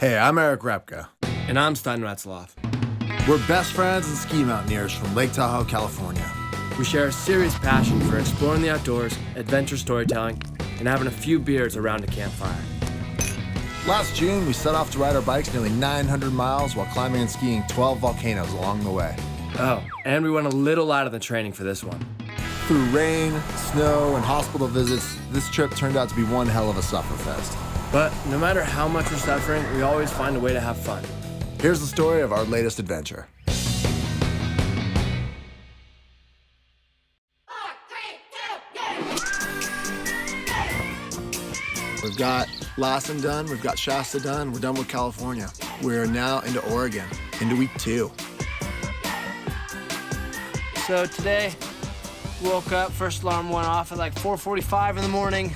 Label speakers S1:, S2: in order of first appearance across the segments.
S1: Hey, I'm Erich.
S2: And I'm Stein Ratzloff.
S1: We're best friends and ski mountaineers from Lake Tahoe, California.
S2: We share a serious passion for exploring the outdoors, adventure storytelling, and having a few beers around a campfire.
S1: Last June, we set off to ride our bikes nearly 900 miles while climbing and skiing 12 volcanoes along the way.
S2: Oh, and we went a little out of the training for this one.
S1: Through rain, snow, and hospital visits, this trip turned out to be one hell of a Sufferfest.
S2: But no matter how much we're suffering, we always find a way to have fun.
S1: Here's the story of our latest adventure. We've got Lassen done, we've got Shasta done, we're done with California. We're now into Oregon, into week 2.
S2: So today, woke up, first alarm went off at like 4:45 in the morning,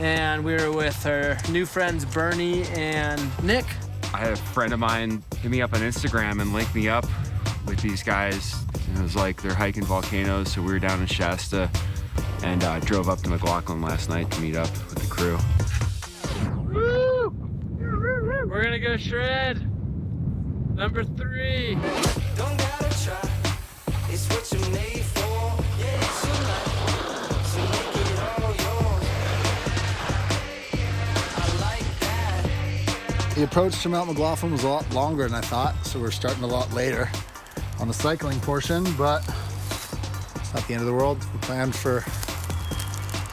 S2: and we were with our new friends Bernie and Nick.
S3: I had a friend of mine hit me up on Instagram and link me up with these guys. And it was like they're hiking volcanoes, so we were down in Shasta and drove up to McLaughlin last night to meet up with the crew.
S2: Woo! We're gonna go shred. Number 3.
S4: Don't gotta try, it's what you made for. Yeah, it's your life, so make it all yours. I like that.
S1: The approach to Mount McLaughlin was a lot longer than I thought, so we're starting a lot later on the cycling portion, but it's not the end of the world. We planned for,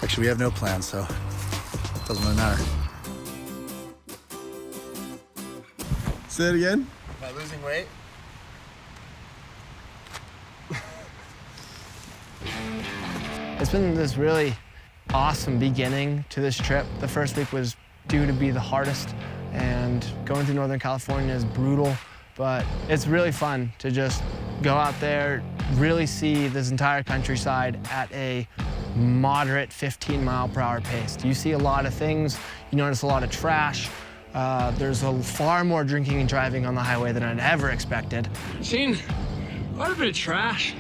S1: actually we have no plans, so it doesn't really matter. Say it again. Am I losing weight?
S2: It's been this really awesome beginning to this trip. The first week was due to be the hardest, and going through Northern California is brutal, but it's really fun to just go out there, really see this entire countryside at a moderate 15-mile-per-hour pace. You see a lot of things, you notice a lot of trash. There's far more drinking and driving on the highway than I'd ever expected. Seen quite a bit of trash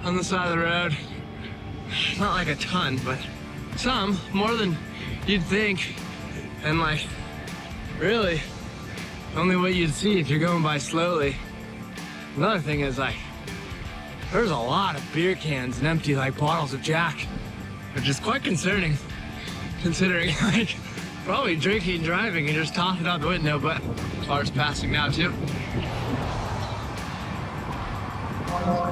S2: on the side of the road. Not like a ton, but some, more than you'd think. And like, really, only what you'd see if you're going by slowly. Another thing is like, there's a lot of beer cans and empty like bottles of Jack, which is quite concerning, considering like, probably drinking and driving and just toss it out the window, but cars passing now too.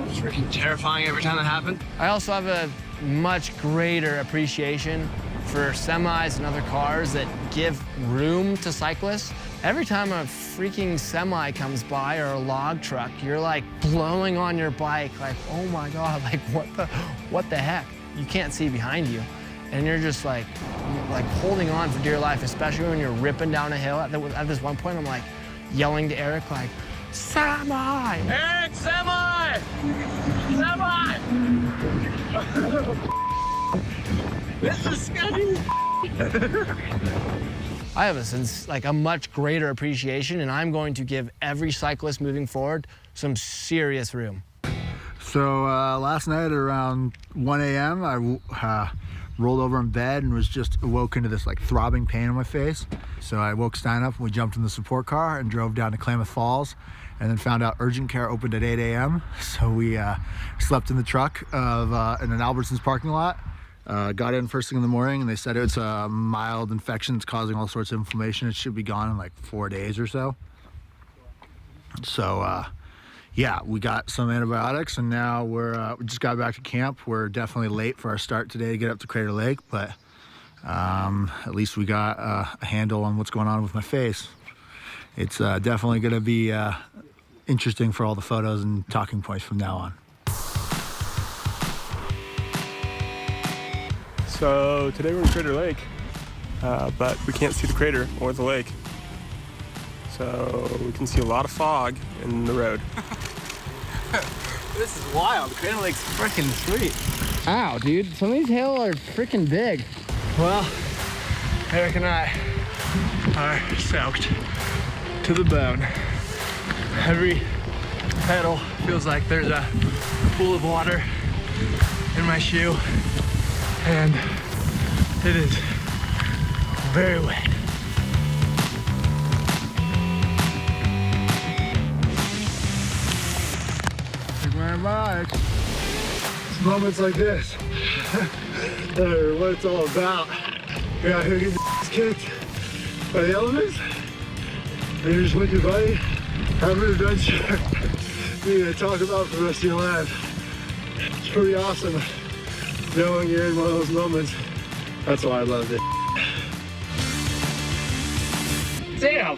S2: It's freaking terrifying every time that happens. I also have a much greater appreciation for semis and other cars that give room to cyclists. Every time a freaking semi comes by or a log truck, you're like blowing on your bike, like, oh my God, like what the heck? You can't see behind you. And you're just like holding on for dear life, especially when you're ripping down a hill. At this one point, I'm like yelling to Eric, like, semi! Eric, semi! Semi! This is sketchy! I have a much greater appreciation, and I'm going to give every cyclist moving forward some serious room.
S1: So last night around 1 a.m., I rolled over in bed and was just awoken to this like throbbing pain in my face. So I woke Stein up and we jumped in the support car and drove down to Klamath Falls, and then found out urgent care opened at 8 a.m. So we slept in the truck in an Albertsons parking lot. Got in first thing in the morning, and they said it's a mild infection. It's causing all sorts of inflammation. It should be gone in like 4 days or so. So yeah, we got some antibiotics, and now we just got back to camp. We're definitely late for our start today to get up to Crater Lake, but at least we got a handle on what's going on with my face. It's definitely going to be interesting for all the photos and talking points from now on.
S5: So today we're in Crater Lake, but we can't see the crater or the lake. So we can see a lot of fog in the road.
S2: This is wild. Crater Lake's freaking sweet. Ow, dude. Some of these hills are freaking big. Well, Eric and I are soaked to the bone. Every pedal feels like there's a pool of water in my shoe, and it is very wet.
S1: my eyes. It's moments like this are what it's all about. You're out here getting kicked by the elements, and you're just with your buddy, having an adventure you to talk about for the rest of your life. It's pretty awesome knowing you're in one of those moments. That's why I love it.
S2: Damn!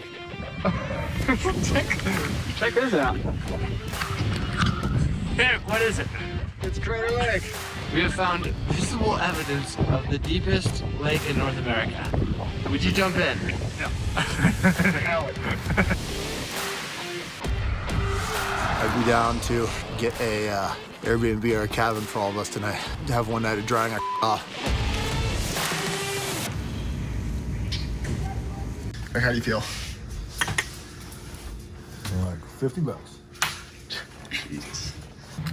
S2: check this out. Eric, what is it?
S1: It's Crater Lake.
S2: We have found visible evidence of the deepest lake in North America. Would you jump in? No.
S1: I'd be down to get a Airbnb or a cabin for all of us tonight. To have one night of drying our off. How do you feel? Like 50 bucks. Jesus.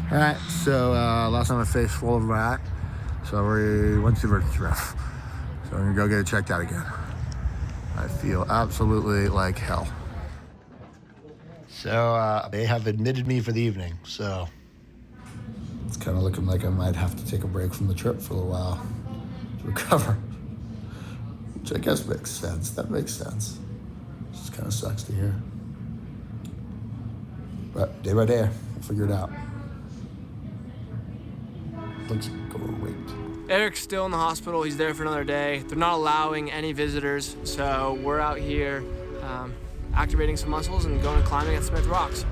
S1: All right, so last time my face full of rat, so we went to the thrift. So I'm gonna go get it checked out again. I feel absolutely like hell. So they have admitted me for the evening, so it's kind of looking like I might have to take a break from the trip for a little while to recover. Which I guess makes sense. That makes sense. Just kind of sucks to hear. But day by day, we'll figure it out. Looks great.
S2: Eric's still in the hospital. He's there for another day. They're not allowing any visitors, so we're out here activating some muscles and going climbing at Smith Rocks.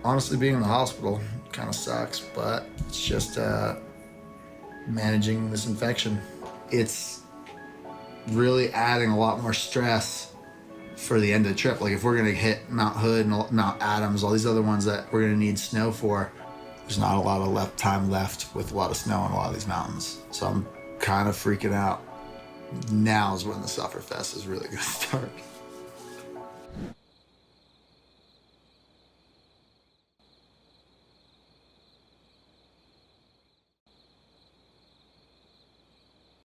S1: Honestly, being in the hospital kind of sucks, but it's just managing this infection. It's really adding a lot more stress for the end of the trip. Like if we're gonna hit Mount Hood and Mount Adams, all these other ones that we're gonna need snow for, there's not a lot of time left with a lot of snow on a lot of these mountains. So I'm kind of freaking out. Now is when the Sufferfest is really gonna start.